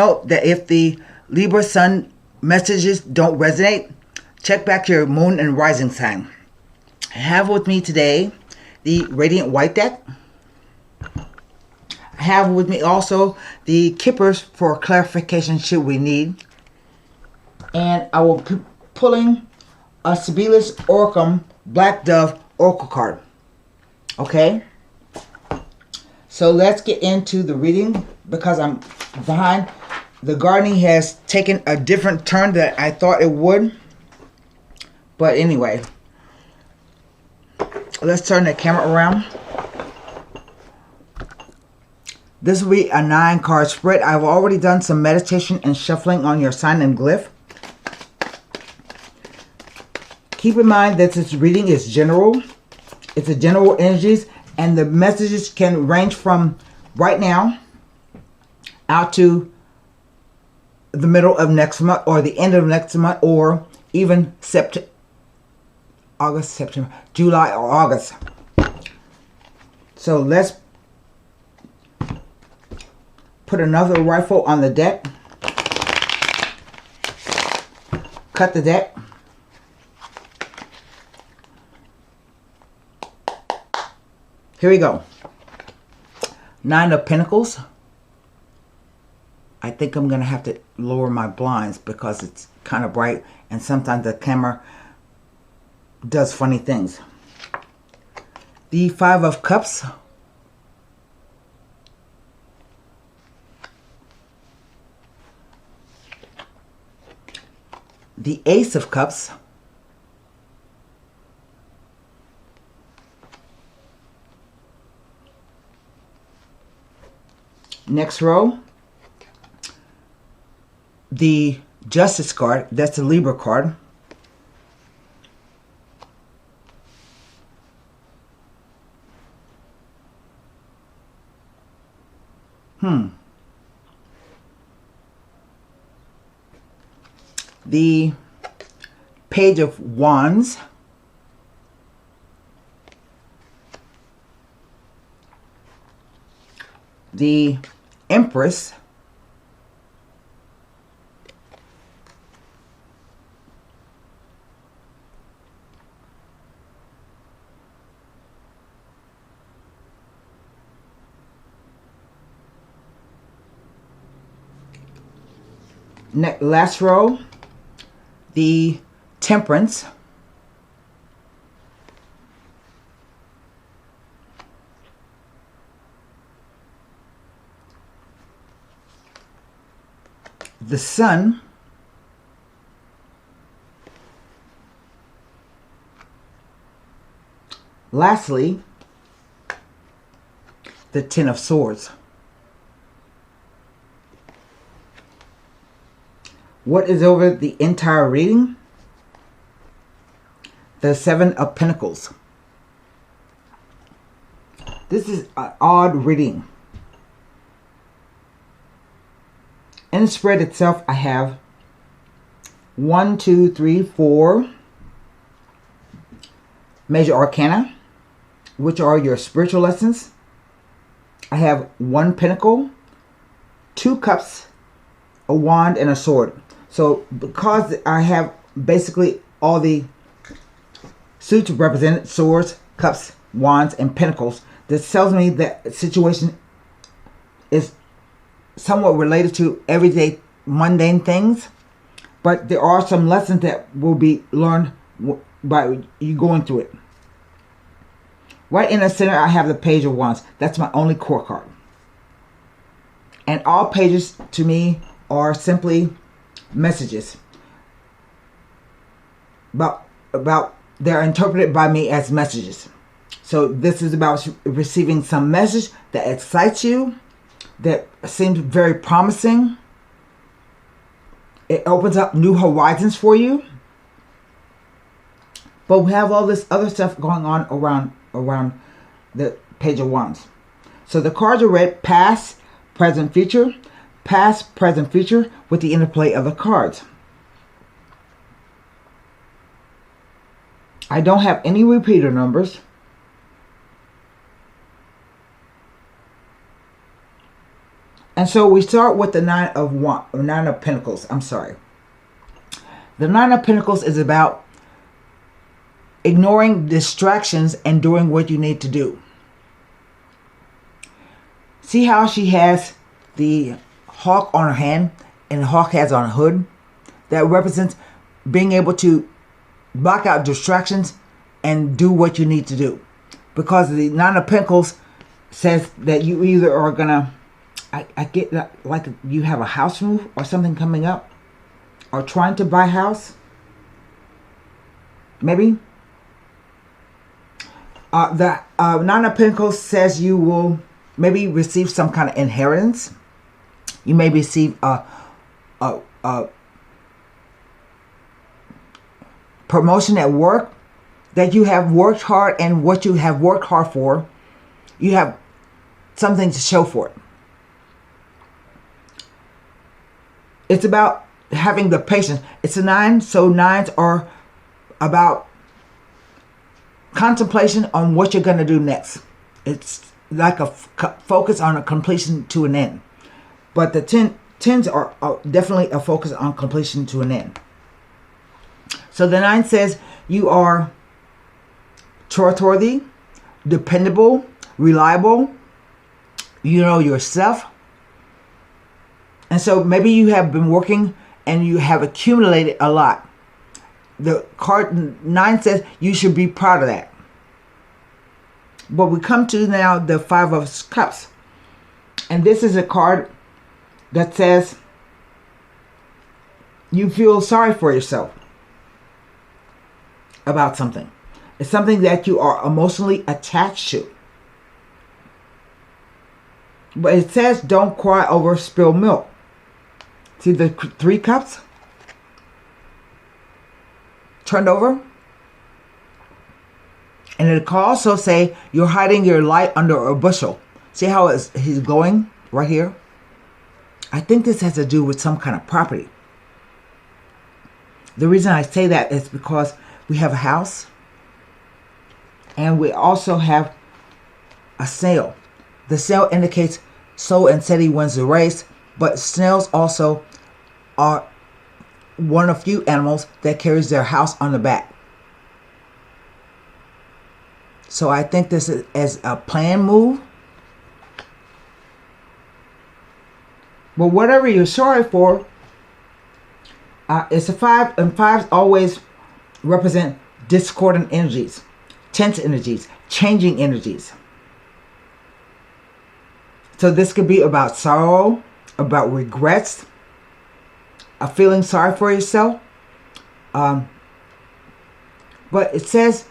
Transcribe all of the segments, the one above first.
note that if the Libra Sun messages don't resonate, check back your moon and rising sign. I have with me today the Radiant White deck. I have with me also the Kippers for clarification should we need. And I will be pulling a Sibelius Oricum Black Dove Oracle card. Okay? So let's get into the reading because I'm behind. The gardening has taken a different turn than I thought it would. But anyway, let's turn the camera around. This will be a 9-card spread. I've already done some meditation and shuffling on your sign and glyph. Keep in mind that this reading is general. It's a general energies, and the messages can range from right now out to the middle of next month or the end of next month, or even August, September, July, or August. So let's put another rifle on the deck. Cut the deck. Here we go. 9 of Pentacles. I think I'm going to have to lower my blinds because it's kind of bright and sometimes the camera does funny things. The 5 of Cups. The Ace of Cups. Next row, the Justice card. That's the Libra card. The Page of Wands. The Empress. Last row, the Temperance. The Sun. Lastly, the Ten of Swords. What is over the entire reading? The 7 of Pentacles. This is an odd reading. In the spread itself, I have 1, 2, 3, 4 major arcana, which are your spiritual lessons. I have 1 pentacle, 2 cups, a wand, and a sword. So because I have basically all the suits represented, swords, cups, wands, and pentacles, this tells me that the situation is somewhat related to everyday mundane things, but there are some lessons that will be learned by you going through it. Right in the center, I have the Page of Wands. That's my only core card. And all pages to me are simply messages about they're interpreted by me as messages. So this is about receiving some message that excites you, that seems very promising. It opens up new horizons for you. But we have all this other stuff going on around the Page of Wands. So the cards are read past, present, future. Past, present, future with the interplay of the cards. I don't have any repeater numbers. And so we start with the Nine of Pentacles. I'm sorry. The Nine of Pentacles is about ignoring distractions and doing what you need to do. See how she has the hawk on her hand and the hawk has on a hood? That represents being able to block out distractions and do what you need to do. Because the Nine of Pentacles says that you either are gonna, I get like you have a house move or something coming up, or trying to buy a house, maybe. The Nine of Pentacles says you will maybe receive some kind of inheritance. You may receive a promotion at work that you have worked hard, and what you have worked hard for, you have something to show for it. It's about having the patience. It's a 9, so 9s are about contemplation on what you're going to do next. It's like a focus on a completion to an end. But the 10s are definitely a focus on completion to an end. So the 9 says you are trustworthy, dependable, reliable. You know yourself. And so maybe you have been working and you have accumulated a lot. The card 9 says you should be proud of that. But we come to now the 5 of Cups. And this is a card that says you feel sorry for yourself about something. It's something that you are emotionally attached to. But it says don't cry over spilled milk. See the 3 cups turned over? And it can also say you're hiding your light under a bushel. See how he's going right here? I think this has to do with some kind of property. The reason I say that is because we have a house and we also have a snail. The snail indicates slow and steady wins the race, but snails also are one of few animals that carries their house on the back. So I think this is as a planned move. But whatever you're sorry for, it's a 5, and 5s always represent discordant energies, tense energies, changing energies. So this could be about sorrow, about regrets, a feeling sorry for yourself. But it says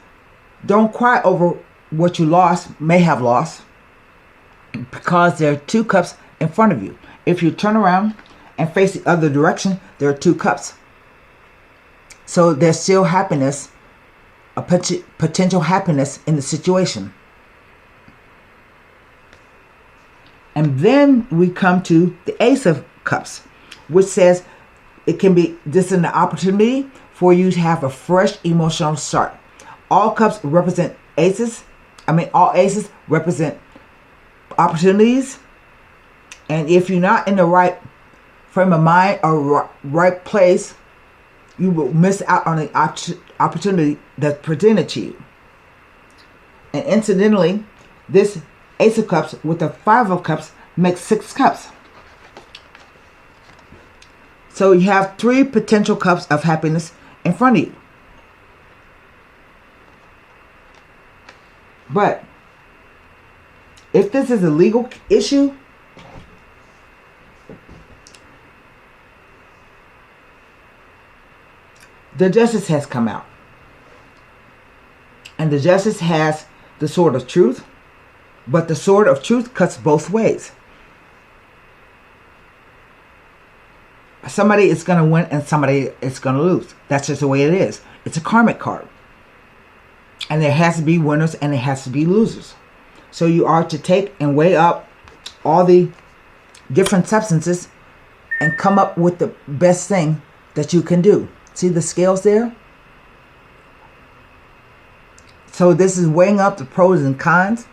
don't cry over what you may have lost, because there are 2 cups in front of you. If you turn around and face the other direction, there are 2 cups. So there's still happiness, a potential happiness in the situation. And then we come to the Ace of Cups, which says it can be, this is an opportunity for you to have a fresh emotional start. All cups represent aces. All aces represent opportunities. And if you're not in the right frame of mind or right place, you will miss out on the opportunity that's presented to you. And incidentally, this Ace of Cups with the 5 of Cups makes 6 cups. So you have 3 potential cups of happiness in front of you. But if this is a legal issue, the Justice has come out. And the Justice has the Sword of Truth. But the Sword of Truth cuts both ways. Somebody is going to win and somebody is going to lose. That's just the way it is. It's a karmic card. And there has to be winners and there has to be losers. So you are to take and weigh up all the different substances and come up with the best thing that you can do. See the scales there? So this is weighing up the pros and cons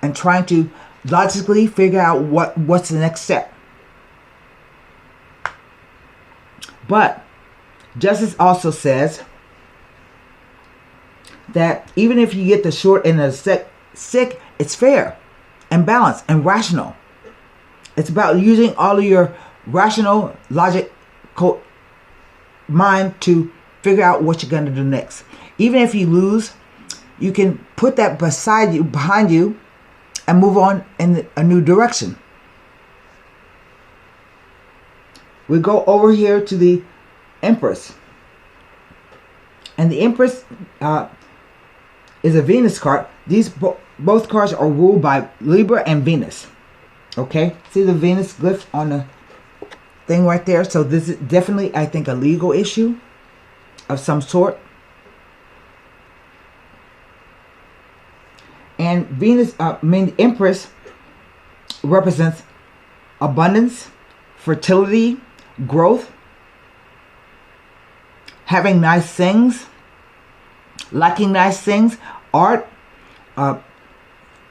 and trying to logically figure out what's the next step. But Justice also says that even if you get the short and the sick, it's fair and balanced and rational. It's about using all of your rational, logical mind to figure out what you're going to do next. Even if you lose, you can put that behind you, and move on in a new direction. We go over here to the Empress. And the Empress is a Venus card. These both cards are ruled by Libra and Venus. Okay? See the Venus glyph on the thing right there? So this is definitely, I think, a legal issue of some sort. And Venus, the Empress represents abundance, fertility, growth, having nice things, liking nice things, art,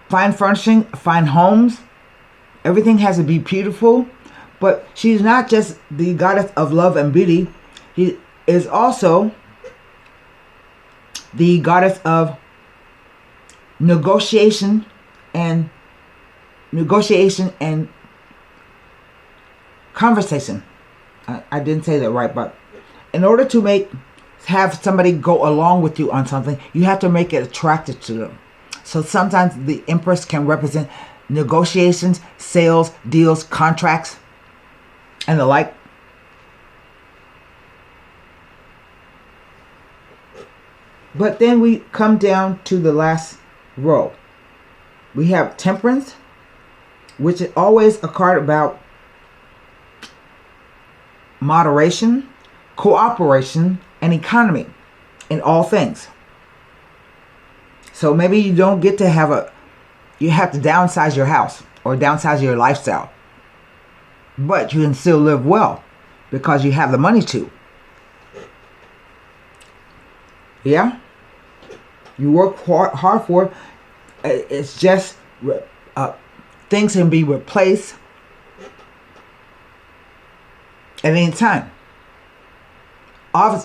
fine furnishing, fine homes. Everything has to be beautiful. But she's not just the goddess of love and beauty. She is also the goddess of negotiation and conversation. I didn't say that right, but in order to have somebody go along with you on something, you have to make it attractive to them. So sometimes the Empress can represent negotiations, sales, deals, contracts, and the like. But then we come down to the last row. We have Temperance, which is always a card about moderation, cooperation, and economy in all things. So maybe you don't get to you have to downsize your house or downsize your lifestyle, but you can still live well because you have the money to. Yeah? You work hard for it. It's just things can be replaced at any time.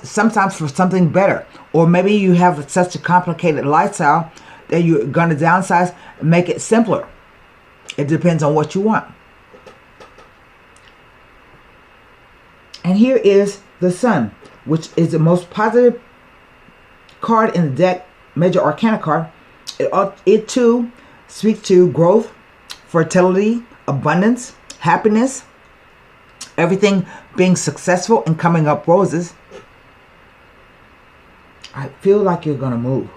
Sometimes for something better. Or maybe you have such a complicated lifestyle that you're going to downsize and make it simpler. It depends on what you want. And here is the Sun, which is the most positive card in the deck, Major Arcana card. It too speaks to growth, fertility, abundance, happiness, everything being successful and coming up roses. I feel like you're going to move,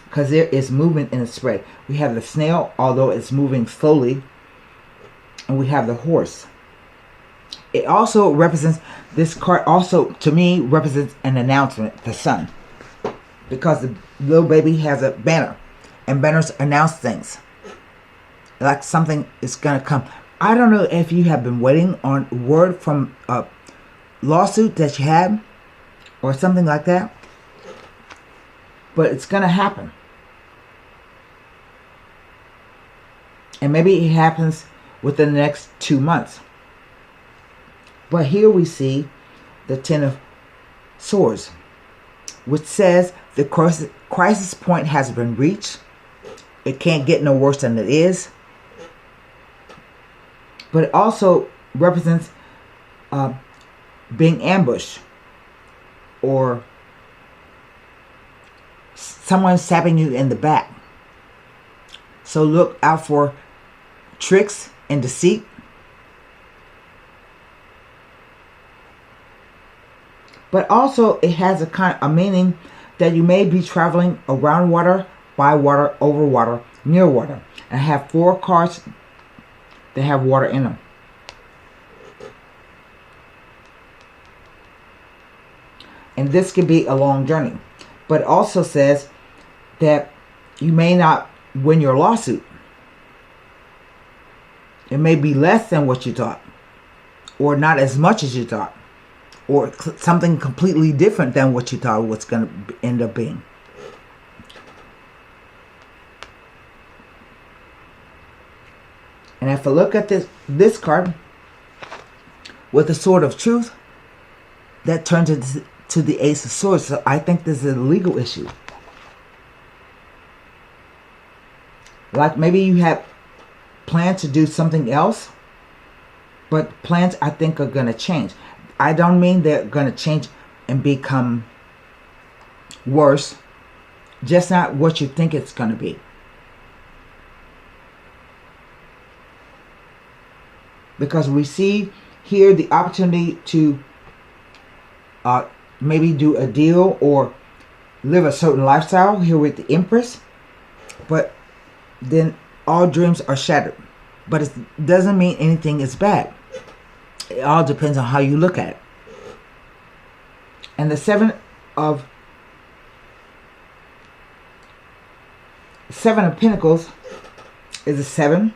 because there is movement in the spread. We have the snail, although it's moving slowly, and we have the horse. It also represents, this card also to me represents an announcement, the Sun, because the little baby has a banner, and banners announce things like something is going to come. I don't know if you have been waiting on word from a lawsuit that you had or something like that, but it's going to happen. And maybe it happens within the next 2 months. But here we see the Ten of Swords, which says the crisis point has been reached. It can't get no worse than it is. But it also represents being ambushed, or someone stabbing you in the back. So look out for tricks and deceit. But also it has a kind of meaning that you may be traveling around water, by water, over water, near water. And I have 4 cards that have water in them. And this could be a long journey. But it also says that you may not win your lawsuit. It may be less than what you thought, or not as much as you thought, or something completely different than what you thought was going to end up being. if I look at this card with the Sword of Truth, that turns into the Ace of Swords. So I think this is a legal issue. Like maybe you have plans to do something else, but plans I think are going to change. I don't mean they're going to change and become worse, just not what you think it's going to be. Because we see here the opportunity to maybe do a deal or live a certain lifestyle here with the Empress, but then all dreams are shattered. But it doesn't mean anything is bad. It all depends on how you look at it. And the Seven of Pentacles is a 7.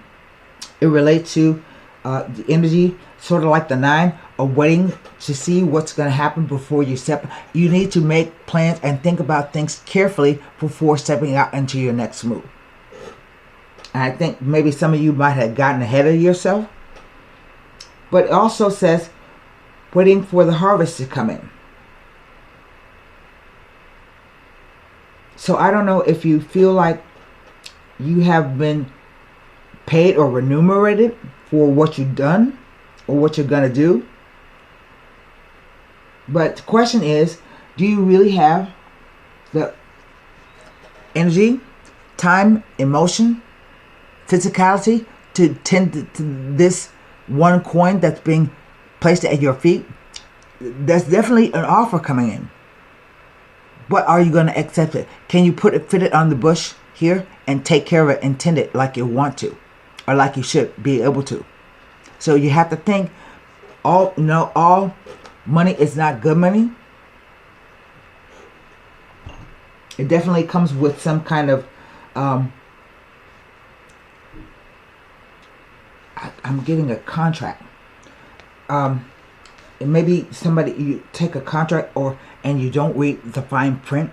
It relates to the energy, sort of like the 9 of waiting to see what's going to happen before you step. You need to make plans and think about things carefully before stepping out into your next move. And I think maybe some of you might have gotten ahead of yourself. But it also says waiting for the harvest to come in. So I don't know if you feel like you have been paid or remunerated for what you've done or what you're going to do. But the question is, do you really have the energy, time, emotion, physicality to tend to this one coin that's being placed at your feet? There's definitely an offer coming in. But are you going to accept it? Can you fit it on the bush here and take care of it and tend it like you want to, or like you should be able to? So you have to think, all money is not good money. It definitely comes with some kind of I'm getting a contract. Maybe somebody, you take a contract and you don't read the fine print,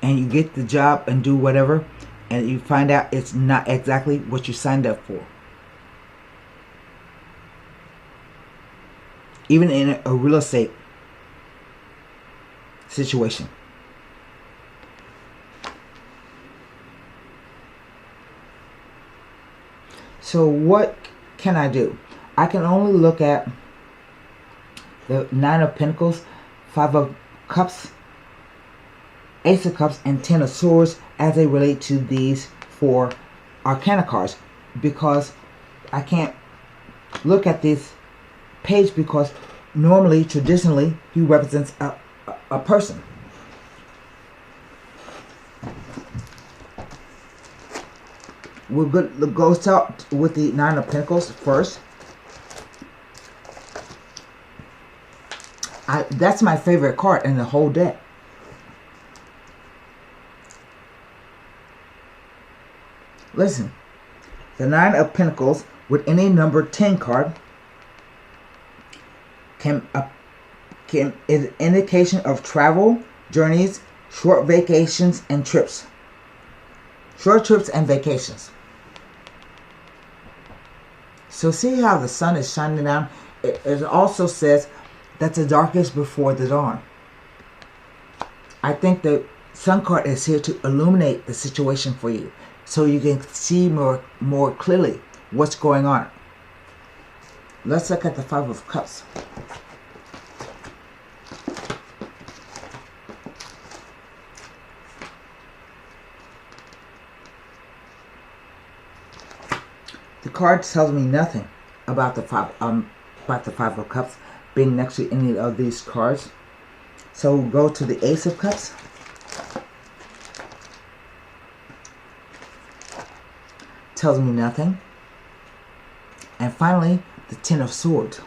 and you get the job and do whatever, and you find out it's not exactly what you signed up for. Even in a real estate situation. So what can I do? I can only look at the 9 of Pentacles, 5 of Cups, Ace of Cups, and 10 of Swords as they relate to these 4 Arcana cards, because I can't look at this page because normally, traditionally, he represents a person. We'll go start with the 9 of Pentacles first. That's my favorite card in the whole deck. Listen, the 9 of Pentacles with any number 10 card can is an indication of travel, journeys, short vacations, and trips. Short trips and vacations. So see how the sun is shining down? It also says that the darkest before the dawn. I think the sun card is here to illuminate the situation for you, so you can see more clearly what's going on. Let's look at the 5 of Cups. The card tells me nothing about the 5 of Cups being next to any of these cards. So we'll go to the Ace of Cups. Tells me nothing. And finally, the 10 of Swords.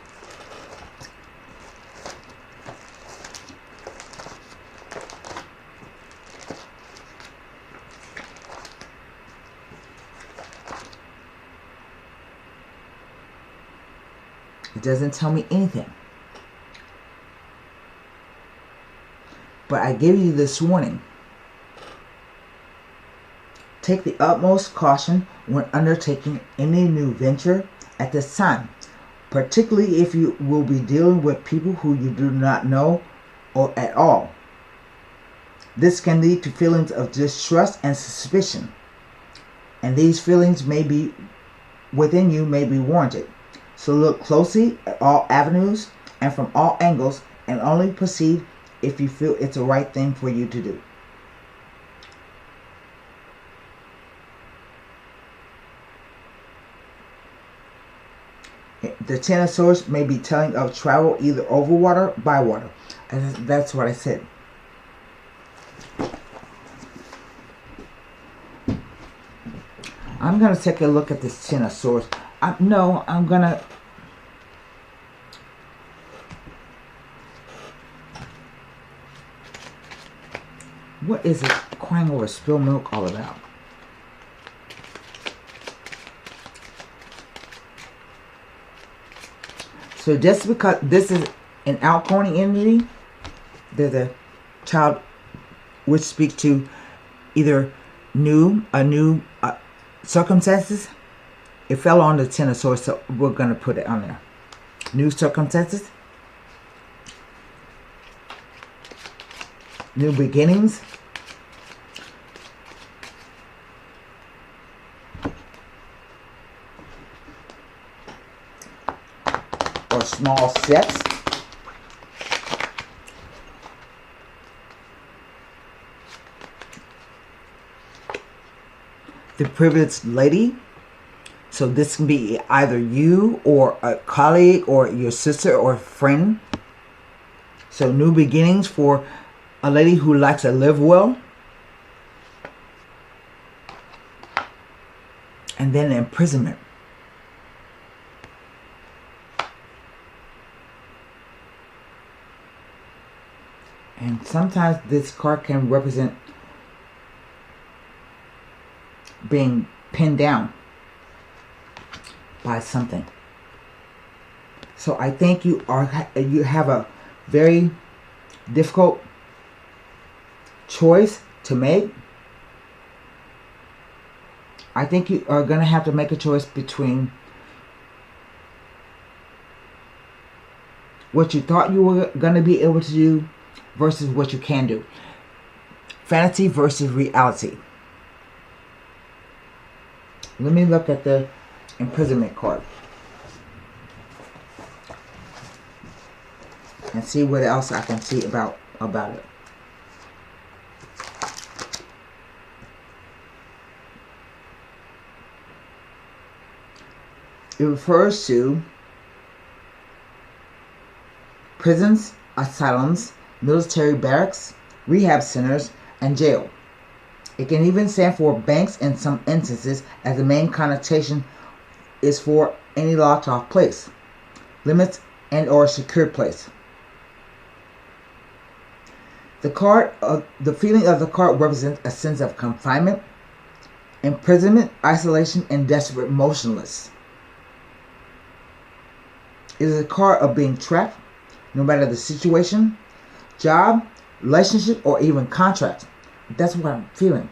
It doesn't tell me anything. But I give you this warning. take the utmost caution when undertaking any new venture at this time, particularly if you will be dealing with people who you do not know or at all. This can lead to feelings of distrust and suspicion, and these feelings may be within you may be warranted. So look closely at all avenues and from all angles, and only proceed if you feel it's the right thing for you to do. The Ten of Swords may be telling of travel either over water, by water. And that's what I said. I'm going to take a look at this Ten of Swords. I'm going to... What is it crying over spilled milk all about? So just because this is an outgoing energy, there's a child which speaks to either new circumstances. It fell on the Ten of Swords, so we're going to put it on there. New circumstances. New beginnings. Or small steps. The privileged lady. So this can be either you or a colleague or your sister or friend. So new beginnings for a lady who likes to live well. And then imprisonment. And sometimes this card can represent being pinned down by something. So I think you have a very difficult choice to make. I think you are going to have to make a choice between what you thought you were going to be able to do versus what you can do. Fantasy versus reality. Let me look at the imprisonment card and see what else I can see about it. It refers to prisons, asylums, military barracks, rehab centers, and jail. It can even stand for banks in some instances, as the main connotation is for any locked off place, limits, and or secured place. The feeling of the card represents a sense of confinement, imprisonment, isolation, and desperate motionless. It is a card of being trapped, no matter the situation, job, relationship, or even contract. That's what I'm feeling.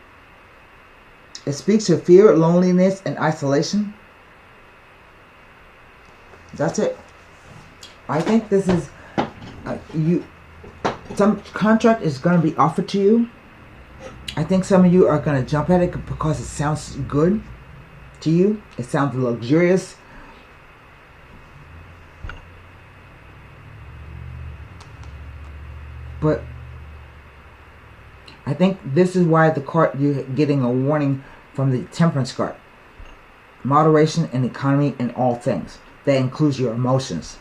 It speaks to fear, loneliness, and isolation. That's it. I think this is some contract is going to be offered to you. I think some of you are going to jump at it because it sounds good to you. It sounds luxurious. But I think this is why the card, you're getting a warning from the Temperance card. Moderation and economy in all things. That includes your emotions.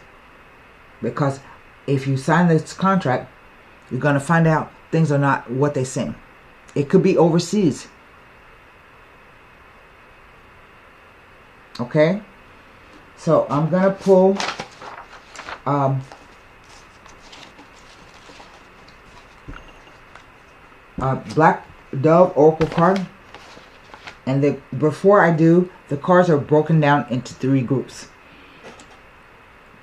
Because if you sign this contract, you're going to find out things are not what they seem. It could be overseas. Okay? So I'm going to pull Black Dove Oracle card, and before I do, the cards are broken down into 3 groups.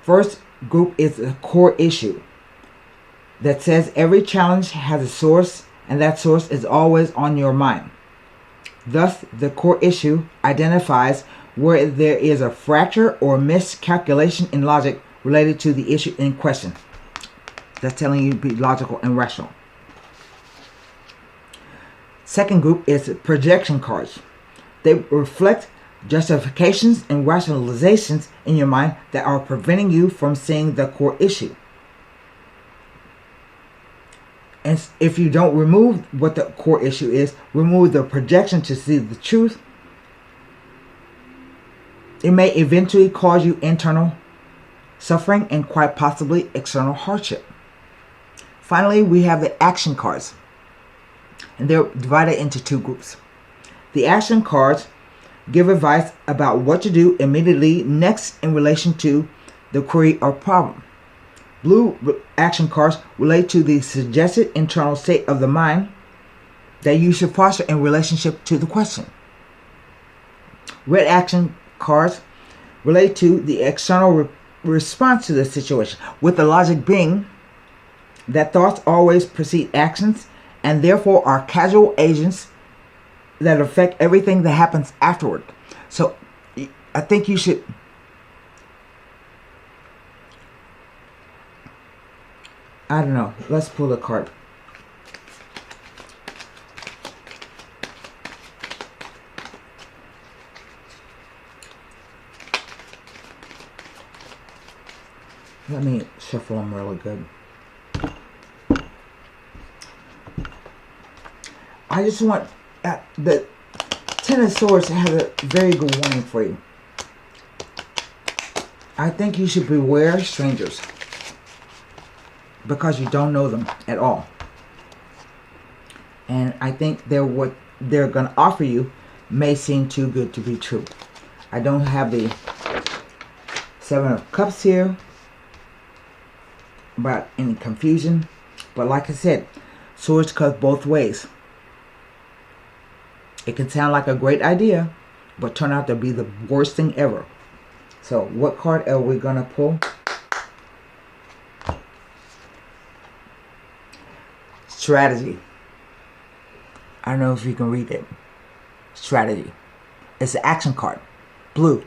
First group is a core issue that says every challenge has a source, and that source is always on your mind. Thus, the core issue identifies where there is a fracture or miscalculation in logic related to the issue in question. That's telling you to be logical and rational. Second group is projection cards. They reflect justifications and rationalizations in your mind that are preventing you from seeing the core issue. And if you don't remove what the core issue is, remove the projection to see the truth, it may eventually cause you internal suffering and quite possibly external hardship. Finally, we have the action cards, and they're divided into two groups. The action cards give advice about what to do immediately next in relation to the query or problem. Blue action cards relate to the suggested internal state of the mind that you should foster in relationship to the question. Red action cards relate to the external response to the situation, with the logic being that thoughts always precede actions and therefore are causal agents that affect everything that happens afterward. So I think you should I don't know. Let's pull a card. Let me shuffle them really good. I just want the Ten of Swords to have a very good warning for you. I think you should beware strangers, because you don't know them at all. And I think what they're going to offer you may seem too good to be true. I don't have the Seven of Cups here about any confusion. But like I said, swords cut both ways. It can sound like a great idea, but turn out to be the worst thing ever. So what card are we going to pull? Strategy. I don't know if you can read it. Strategy. It's an action card. Blue.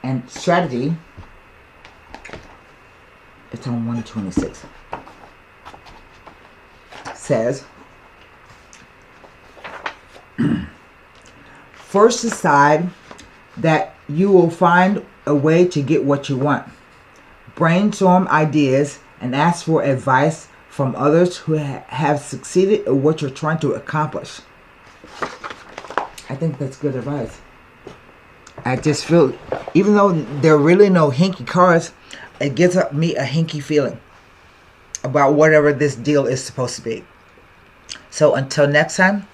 And strategy, it's on 126. Says, first decide that you will find a way to get what you want. Brainstorm ideas and ask for advice from others who have succeeded at what you're trying to accomplish. I think that's good advice. I just feel, even though there are really no hinky cards, it gives me a hinky feeling about whatever this deal is supposed to be. So until next time,